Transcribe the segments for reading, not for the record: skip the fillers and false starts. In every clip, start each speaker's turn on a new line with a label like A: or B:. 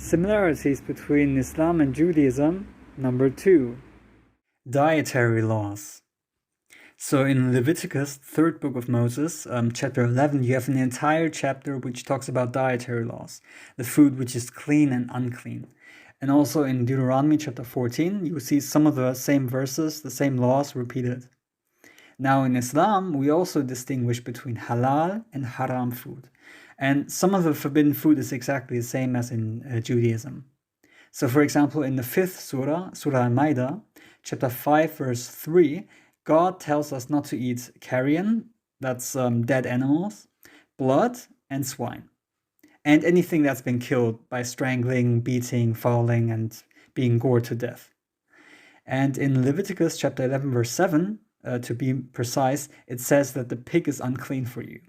A: Similarities between Islam and Judaism. Number 2. Dietary laws. So in Leviticus, third book of Moses, chapter 11, you have an entire chapter which talks about dietary laws, the food which is clean and unclean. And also in Deuteronomy chapter 14, you will see some of the same verses, the same laws repeated. Now in Islam, we also distinguish between halal and haram food. And some of the forbidden food is exactly the same as in Judaism. So for example, in the 5th surah, Surah Al-Ma'idah, chapter 5, verse 3, God tells us not to eat carrion, that's dead animals, blood, and swine. And anything that's been killed by strangling, beating, fouling, and being gored to death. And in Leviticus chapter 11, verse 7, to be precise, it says that the pig is unclean for you.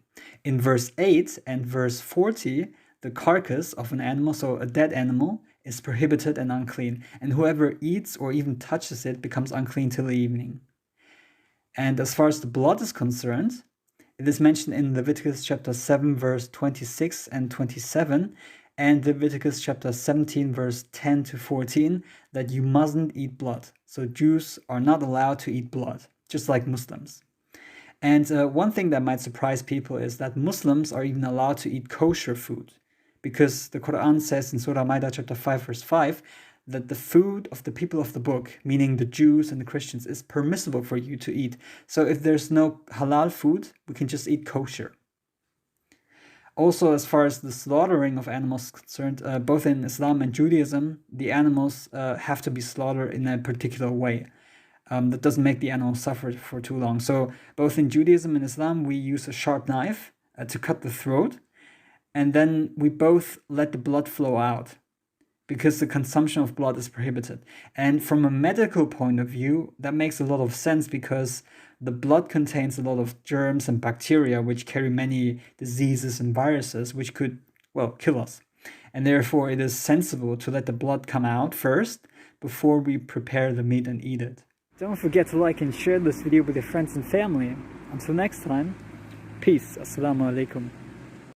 A: In verse 8 and verse 40, the carcass of an animal, so a dead animal, is prohibited and unclean, and whoever eats or even touches it becomes unclean till the evening. And as far as the blood is concerned, it is mentioned in Leviticus chapter 7, verse 26 and 27, and Leviticus chapter 17, verse 10 to 14, that you mustn't eat blood. So Jews are not allowed to eat blood, just like Muslims. And one thing that might surprise people is that Muslims are even allowed to eat kosher food, because the Quran says in Surah Al-Ma'idah chapter 5, verse 5, that the food of the people of the book, meaning the Jews and the Christians, is permissible for you to eat. So if there's no halal food, we can just eat kosher. Also, as far as the slaughtering of animals is concerned, both in Islam and Judaism, the animals have to be slaughtered in a particular way. That doesn't make the animal suffer for too long. So both in Judaism and Islam, we use a sharp knife to cut the throat, and then we both let the blood flow out, because the consumption of blood is prohibited. And from a medical point of view, that makes a lot of sense, because the blood contains a lot of germs and bacteria which carry many diseases and viruses which could, kill us. And therefore it is sensible to let the blood come out first before we prepare the meat and eat it. Don't forget to like and share this video with your friends and family. Until next time, peace. Assalamu alaikum.